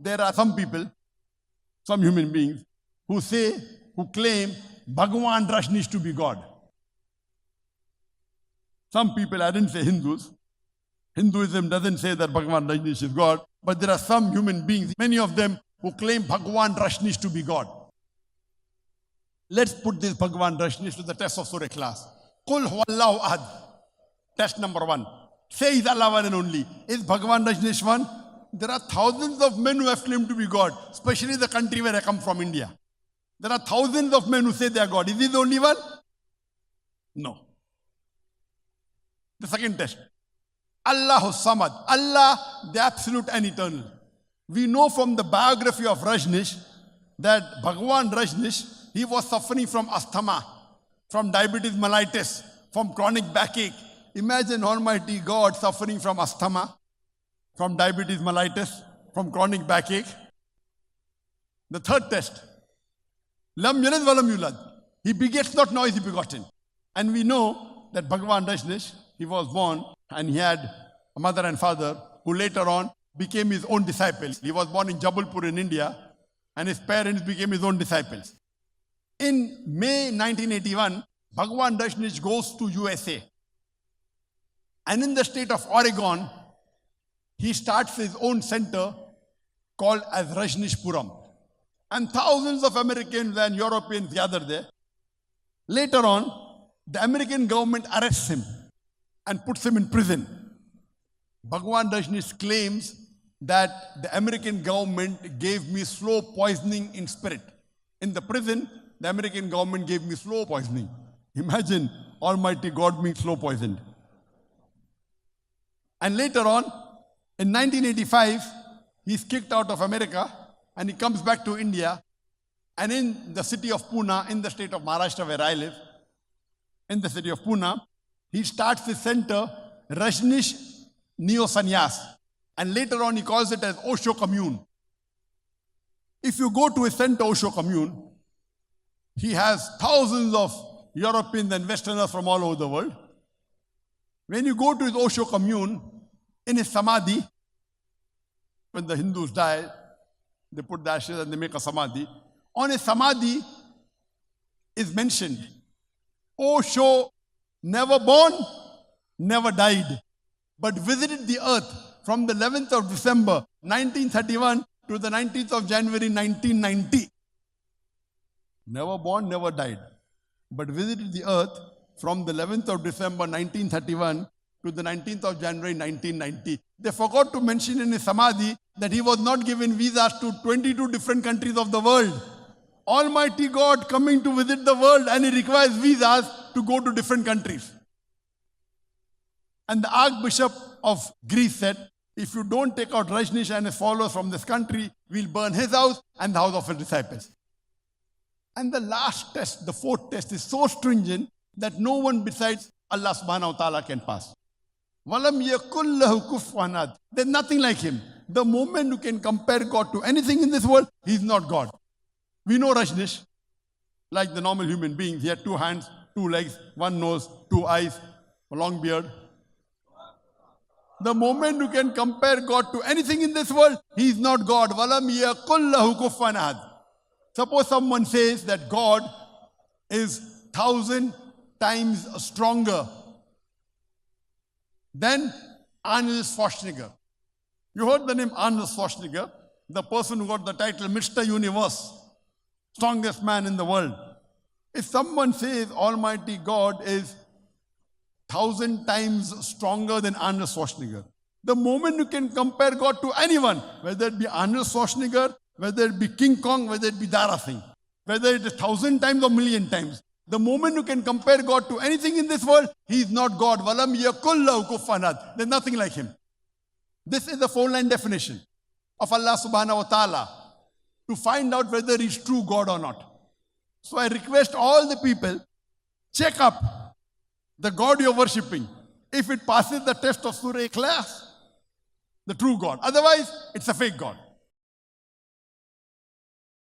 There are some people, some human beings, who claim Bhagwan Rajneesh to be God. Some people, I didn't say Hindus. Hinduism doesn't say that Bhagwan Rajneesh is God, but there are some human beings, many of them, who claim Bhagwan Rajneesh to be God. Let's put this Bhagwan Rajneesh to the test of Surah Ikhlas. Qul huwallahu ahad. Test number 1. Say is Allah one and only. Is Bhagwan Rajneesh one? There are thousands of men who have claimed to be God, especially the country where I come from, India. There are thousands of men who say they are God. Is he the only one? No. The second test. Allahu Samad. Allah, the absolute and eternal. We know from the biography of Rajneesh that Bhagwan Rajneesh, he was suffering from asthma, from diabetes mellitus, from chronic backache. Imagine Almighty God suffering from asthma, from diabetes mellitus, from chronic backache. The third test. Lam yalid wa lam yulad. He begets not, nor is he begotten. And we know that Bhagwan Rajneesh, he was born and he had a mother and father who later on became his own disciples. He was born in Jabalpur in India and his parents became his own disciples. In May 1981, Bhagwan Rajneesh goes to USA. And in the state of Oregon, he starts his own center called as Rajneeshpuram. And thousands of Americans and Europeans gather there. Later on, the American government arrests him and puts him in prison. Bhagwan Rajneesh claims that the American government gave me slow poisoning in spirit. In the prison, the American government gave me slow poisoning. Imagine Almighty God being slow poisoned. And later on, in 1985, he's kicked out of America and he comes back to India. And in the city of Pune, in the state of Maharashtra where I live, in the city of Pune, he starts his center, Rajneesh Neo Sannyas. And later on, he calls it as Osho Commune. If you go to his center, Osho Commune, he has thousands of Europeans and Westerners from all over the world. When you go to his Osho Commune, in his samadhi, when the Hindus die, they put the ashes and they make a samadhi. On his samadhi is mentioned, Osho never born, never died, but visited the earth from the 11th of December 1931 to the 19th of January 1990. Never born, never died, but visited the earth from the 11th of December 1931 to the 19th of January 1990. They forgot to mention in his samadhi that he was not given visas to 22 different countries of the world. Almighty God coming to visit the world and he requires visas to go to different countries. And the Archbishop of Greece said, if you don't take out Rajneesh and his followers from this country, we'll burn his house and the house of his disciples. And the last test, the fourth test, is so stringent that no one besides Allah subhanahu wa ta'ala can pass. Walam yakul lahu kufuwan ahad. There's nothing like him. The moment you can compare God to anything in this world, he's not God. We know Rajneesh, like the normal human beings. He had 2 hands, 2 legs, 1 nose, 2 eyes, a long beard. The moment you can compare God to anything in this world, he's not God. Walam yakul lahu kufuwan ahad. Suppose someone says that God is 1,000 times stronger than Arnold Schwarzenegger. You heard the name Arnold Schwarzenegger, the person who got the title Mr. Universe, strongest man in the world. If someone says Almighty God is 1,000 times stronger than Arnold Schwarzenegger, the moment you can compare God to anyone, whether it be Arnold Schwarzenegger, whether it be King Kong, whether it be Dara Singh, whether it is 1,000 times or 1,000,000 times, the moment you can compare God to anything in this world, he is not God. Walam yakul lahu kufuwan ahad. There's nothing like him. This is the 4-line definition of Allah subhanahu wa ta'ala to find out whether he's true God or not. So I request all the people, check up the God you're worshipping. If it passes the test of Surah Ikhlas, the true God. Otherwise, it's a fake God.